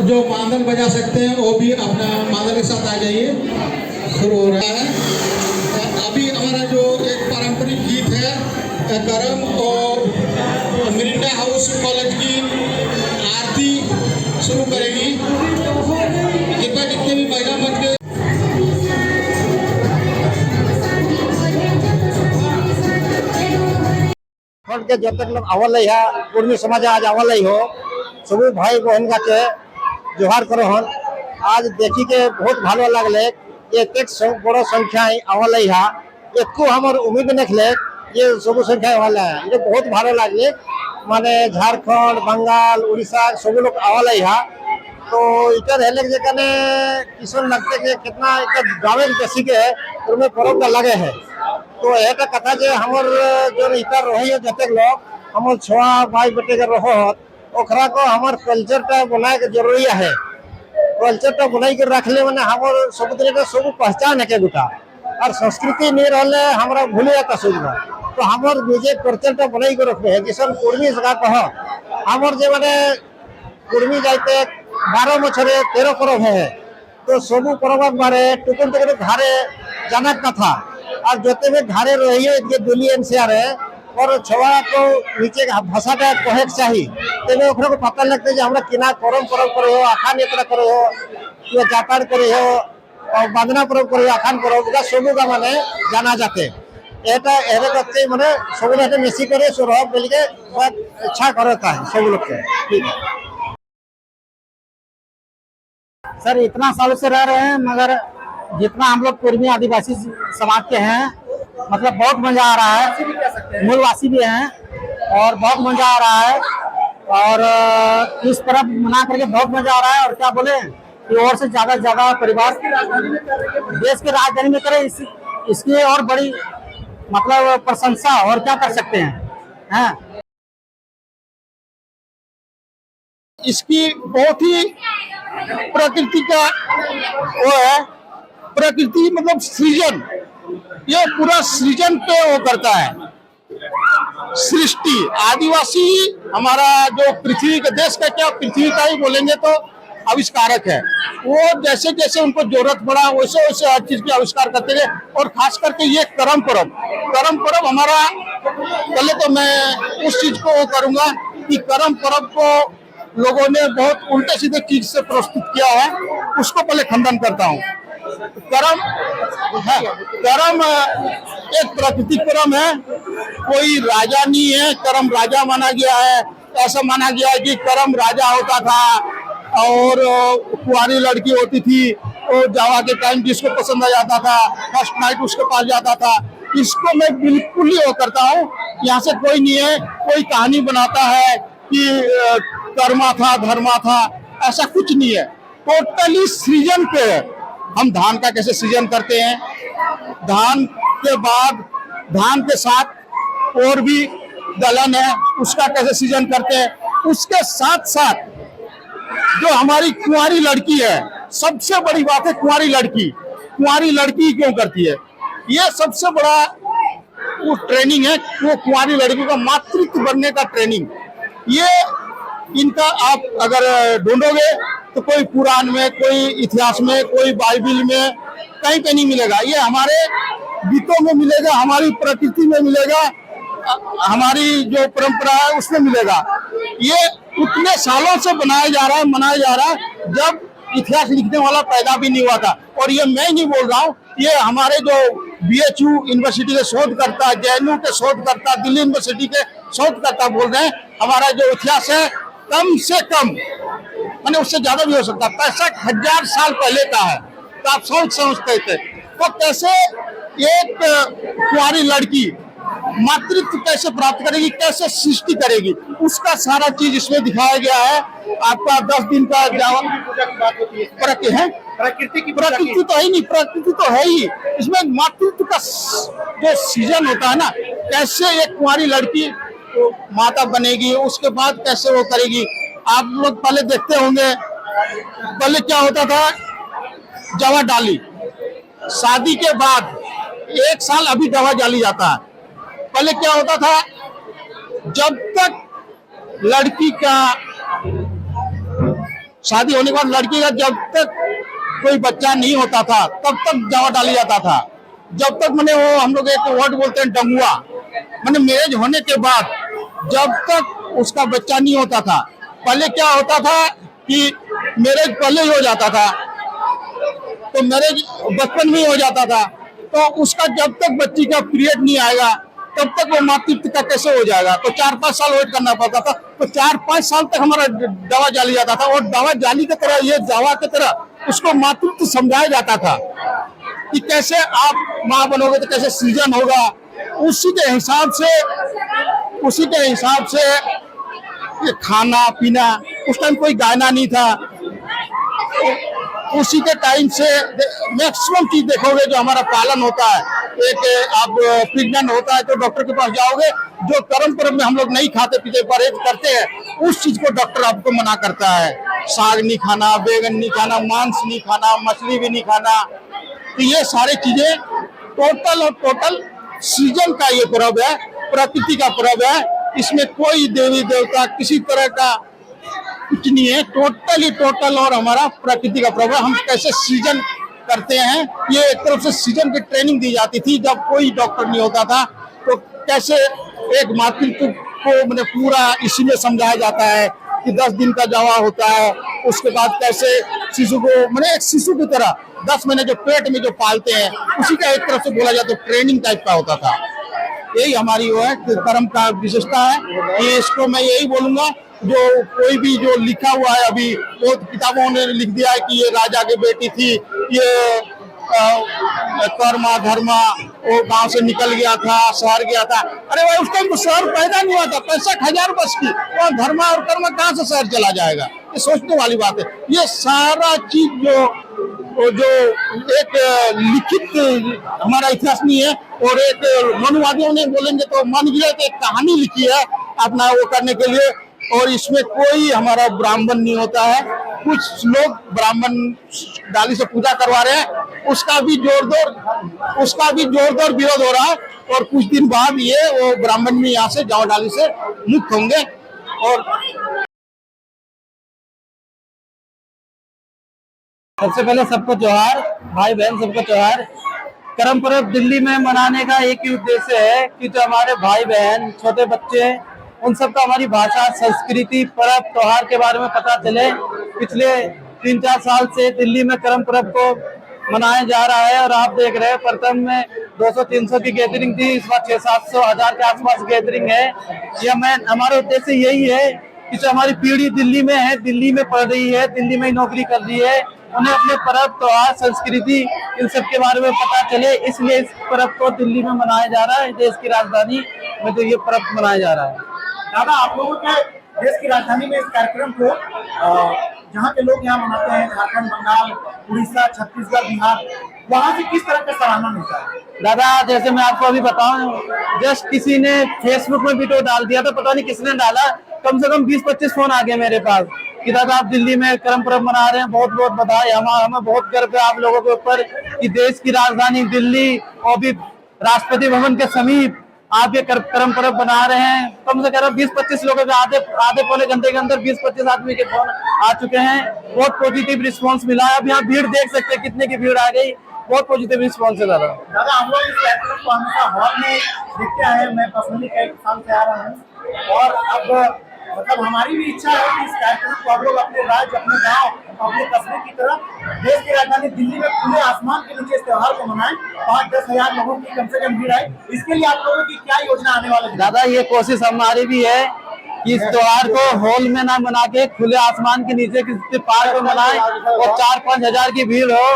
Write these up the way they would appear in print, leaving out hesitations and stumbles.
जो मांदल बजा सकते हैं वो भी अपना मांदल के साथ आ जाइए। शुरू हो रहा है। अभी हमारा जो एक पारंपरिक गीत है करम और मिरिंडा हाउस कॉलेज की आरती शुरू करेगी। कृपया जितने भी महिला मंच के के जब तक लोग आवल है कुर्मी समाज आज आवल हो सभी भाई बहन का जोहार करो हन। आज देखी के बहुत भालो लगले एक बड़ संख्या आवल है एक हमार उम्मीद नखले ये सब संख्या वाला है ये बहुत भालो लगले माने झारखंड बंगाल उड़ीसा सब लोग आवल है। तो इधर हेले जने किसान लगते के कितना गाँव बेसी के उनमें पर्व लगे है। तो एक कथा जे हमर जो इतर रही है जते लोग हमर छुआ भाई बेटे के रहो ओकरा को हमर कल्चर टा बनाए के जरूरी है। कल्चर टा बनाई के रखले माने हमर सब तरह के सब पहचान है के गुटा और संस्कृति नहीं रहले हमरा भूले जाता सब। तो हमर निजे कल्चर टा बनाई के रखबे है किसान कुर्मी जगह कह हमर जे माने कुर्मी जाते 12 मछरे 13 पर्व है। तो सब पर्व बारे टुकुन टुकुन घरे जाना कथा और जोते में घरे रहिए जे दुली एनसीआर है और छवा को नीचे भाषा का कहे चाहिए तेरे ओकरा को पता लगता है जे हमरा किना करम पर्व करे हो आखान यात्रा करे हो या जापान करे हो और बांधना पर्व करे आखान पर्व का सब का माने जाना जाते एटा एरे करते माने सब लोग मिसी करे सुरह मिल के बहुत अच्छा करता है सब लोग के। ठीक है सर इतना साल से रह रहे हैं मगर जितना हम लोग कुर्मी आदिवासी समाज के हैं मतलब बहुत मजा आ रहा है। मूलवासी भी हैं और बहुत मजा आ रहा है और इस पर्व मना करके बहुत मजा आ रहा है। और क्या बोले कि और से ज्यादा परिवार देश के राजधानी में करे इसकी और बड़ी मतलब प्रशंसा और क्या कर सकते हैं। इसकी बहुत ही प्रकृति का वो है। प्रकृति मतलब सृजन ये पूरा सृजन पे वो करता है। सृष्टि आदिवासी हमारा जो पृथ्वी का देश का क्या पृथ्वी का ही बोलेंगे तो आविष्कारक है। वो जैसे जैसे उनको जरूरत पड़ा वैसे वैसे हर चीज की आविष्कार करते गए। और खास करके ये करम पर्व हमारा पहले तो मैं उस चीज को वो करूंगा कि करम पर्व को लोगों ने बहुत उल्टे सीधे चीज से प्रस्तुत किया है उसको पहले खंडन करता हूँ। करम एक प्राकृतिक कर्म है कोई राजा नहीं है। करम राजा माना गया है ऐसा माना गया है कि करम राजा होता था और कुंवारी लड़की होती थी और जावा के टाइम जिसको पसंद आ जाता था फर्स्ट नाइट उसके पास जाता था। इसको मैं बिल्कुल ही वो करता हूँ। यहाँ से कोई नहीं है कोई कहानी बनाता है कि कर्मा था धर्मा था ऐसा कुछ नहीं है। टोटली सृजन पे है। हम धान का कैसे सृजन करते हैं धान के बाद धान के साथ और भी दलहन है उसका कैसे सृजन करते हैं। उसके साथ साथ जो हमारी कुंवारी लड़की है सबसे बड़ी बात है कुंवारी लड़की क्यों करती है ये सबसे बड़ा वो ट्रेनिंग है। वो कुंवारी लड़की का मातृत्व बनने का ट्रेनिंग ये इनका आप अगर ढूंढोगे तो कोई पुराण में कोई इतिहास में कोई बाइबिल में कहीं पे नहीं मिलेगा। ये हमारे गीतों में मिलेगा हमारी प्रकृति में मिलेगा हमारी जो परंपरा है उसमें मिलेगा। ये उतने सालों से मनाया जा रहा है जब इतिहास लिखने वाला पैदा भी नहीं हुआ था। और ये मैं नहीं बोल रहा हूँ, ये हमारे जो BHU यूनिवर्सिटी के शोधकर्ता, JNU के शोधकर्ता, दिल्ली यूनिवर्सिटी के शोधकर्ता बोल रहे हैं हमारा जो इतिहास है कम से कम, मैंने उससे ज्यादा भी हो सकता, 65,000 साल पहले का है। तो आप समझते थे तो कैसे एक कुंवारी लड़की मातृत्व कैसे प्राप्त करेगी, कैसे सृष्टि करेगी, उसका सारा चीज इसमें दिखाया गया है। आपका 10 दिन का प्रकृति है, प्रकृति तो है ही नहीं, प्रकृति तो है ही, इसमें मातृत्व का जो सीजन होता है ना, कैसे एक कुंवारी लड़की माता बनेगी, उसके बाद कैसे वो करेगी। आप लोग पहले देखते होंगे, पहले क्या होता था, जवा डाली, शादी के बाद 1 साल अभी दवा डाली जाता है। पहले क्या होता था, जब तक लड़की का शादी होने के बाद लड़की का जब तक कोई बच्चा नहीं होता था तब तक दवा डाली जाता था। जब तक मैंने वो हम लोग एक वर्ड बोलते हैं डंगुआ, मैंने मैरिज होने के बाद जब तक उसका बच्चा नहीं होता था। पहले क्या होता था कि मैरिज पहले ही हो जाता था, तो मैरिज बचपन में ही हो जाता था, तो उसका जब तक बच्ची का पीरियड नहीं आएगा तब तक वो मातृत्व का कैसे हो जाएगा। तो 4-5 साल वेट करना पड़ता था। तो 4-5 साल तक हमारा दवा जाली जाता था, और दवा जाली की तरह, ये दवा की तरह उसको मातृत्व समझाया जाता था कि कैसे आप माँ बनोगे तो कैसे सृजन होगा। उसी के हिसाब से ये खाना पीना, उस टाइम कोई गाना नहीं था, उसी के टाइम से मैक्सिमम चीज देखोगे जो हमारा पालन होता है। एक आप प्रेग्नेंट होता है तो डॉक्टर के पास जाओगे, जो कर्म पर्व में हम लोग नहीं खाते पीते परहेज करते हैं, उस चीज को डॉक्टर आपको मना करता है। साग नहीं खाना, बैगन नहीं खाना, मांस नहीं खाना, मछली भी नहीं खाना। तो ये सारी चीजें टोटल सीजन का ये पर्व है, प्रकृति का पर्व है। इसमें कोई देवी देवता किसी तरह का कुछ नहीं है, टोटल और हमारा प्रकृति का पर्व है। हम कैसे सीजन करते हैं, ये एक तरफ से सीजन की ट्रेनिंग दी जाती थी जब कोई डॉक्टर नहीं होता था। तो कैसे एक मातृत्व को मैंने पूरा इसी में समझाया जाता है कि 10 दिन का जवा होता है, उसके बाद कैसे शिशु को, मैंने एक शिशु की तरह 10 महीने जो पेट में जो पालते हैं, उसी का एक तरफ से बोला जाता है ट्रेनिंग टाइप का होता था। यही हमारी वो है धर्म का विशेषता है। ये इसको मैं यही बोलूंगा, जो कोई भी जो लिखा हुआ है, अभी बहुत किताबों ने लिख दिया है कि ये राजा की बेटी थी, ये कर्मा धर्मा, वो गांव से निकल गया था, शहर गया था। अरे भाई उस टाइम तो शहर पैदा नहीं हुआ था, 65,000 वर्ष की, और धर्मा और कर्मा कहाँ से शहर चला जाएगा, ये सोचने वाली बात है। ये सारा चीज जो एक लिखित हमारा इतिहास नहीं है, और एक मनुवादियों ने बोलेंगे तो मन गिरा एक कहानी लिखी है अपना वो करने के लिए। और इसमें कोई हमारा ब्राह्मण नहीं होता है। कुछ लोग ब्राह्मण डाली से पूजा करवा रहे हैं, उसका भी जोरदार विरोध हो रहा है। और कुछ दिन बाद ये वो ब्राह्मण भी यहाँ से जाओ डाली से मुक्त होंगे। और सबसे पहले सबको जोहार, भाई बहन सबको जोहार। करम पर्व दिल्ली में मनाने का एक ही उद्देश्य है कि जो हमारे भाई बहन छोटे बच्चे हैं, उन सबका हमारी भाषा, संस्कृति, पर्व त्योहार के बारे में पता चले। पिछले 3-4 साल से दिल्ली में करम पर्व को मनाया जा रहा है, और आप देख रहे हैं प्रथम में 200-300 की गैदरिंग थी, इस बार 600-700 1000 के आसपास गैदरिंग है। हमारा उद्देश्य यही है कि जो हमारी पीढ़ी दिल्ली में है, दिल्ली में पढ़ रही है, दिल्ली में नौकरी कर रही है, उन्हें अपने पर्व त्योहार, संस्कृति, इन सब के बारे में पता चले। इसलिए इस पर्व को दिल्ली में मनाया जा रहा है, देश की राजधानी में जो ये पर्व मनाया जा रहा है। दादा, आप लोगों के देश की राजधानी में इस कार्यक्रम को जहाँ के लोग यहाँ मनाते हैं, झारखंड, बंगाल, उड़ीसा, छत्तीसगढ़, बिहार, वहाँ से किस तरह का सराहना मिलता है? दादा, जैसे मैं आपको अभी बताऊं, जस्ट किसी ने फेसबुक में वीडियो डाल दिया था, पता नहीं किसने डाला, कम से कम 20-25 फोन आ गए मेरे पास कि दादा आप दिल्ली में करम पर्व मना रहे हैं, बहुत बहुत बधाई। हमें बहुत गर्व है आप लोगों के ऊपर कि देश की राजधानी दिल्ली और भी राष्ट्रपति भवन के समीप आप ये करम पर्व बना रहे हैं। कम से कम 20-25 लोगों के आधे पौने घंटे के अंदर 20-25 आदमी के फोन आ चुके हैं। बहुत पॉजिटिव रिस्पांस मिला है। अब यहाँ भीड़ देख सकते हैं कितने की भीड़ आ गई, बहुत पॉजिटिव रिस्पांस है दादा। दादा, हम लोग इस कार्यक्रम को हमेशा हॉल में देखते आए हैं, मैं पर्सनली कई साल से आ रहा हूँ, और अब मतलब हमारी भी इच्छा है कि इस कार्यक्रम को आप लोग अपने राज्य, अपने गांव, अपने कस्बे की तरह देश की राजधानी दिल्ली में खुले आसमान के नीचे इस त्योहार को मनाएं। 5-10 हजार लोगों की कम से कम भीड़ आए। इसके लिए आप लोगों की क्या योजना आने वाले दिन? दादा ये कोशिश हमारी भी है कि इस त्योहार को हॉल में ना मना के खुले आसमान के नीचे किसी पार्क में मनाएं और 4-5 हजार की भीड़ हो।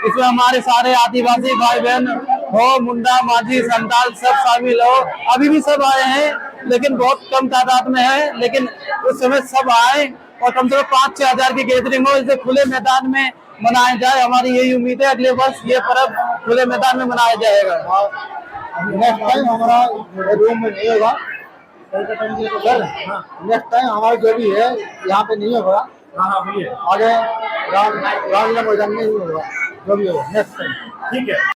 इसमें हमारे सारे आदिवासी भाई बहन हो, मुंडा, माझी, संताल सब शामिल हो। अभी भी सब आए हैं लेकिन बहुत कम तादाद में है, लेकिन उस समय सब आए और कम से कम 5-6 हजार की गैदरिंग हो, इसे खुले मैदान में मनाया जाए। हमारी यही उम्मीद है अगले वर्ष ये पर्व खुले मैदान में मनाया जाएगा। नेक्स्ट टाइम हमारा रूम में नहीं होगा सर। नेक्स्ट टाइम हमारा जो भी है यहाँ पे नहीं होगा। हाँ बोलिए। आगे रामलीला मैदान में ही होगा जो भी होगा नेक्स्ट टाइम। ठीक है।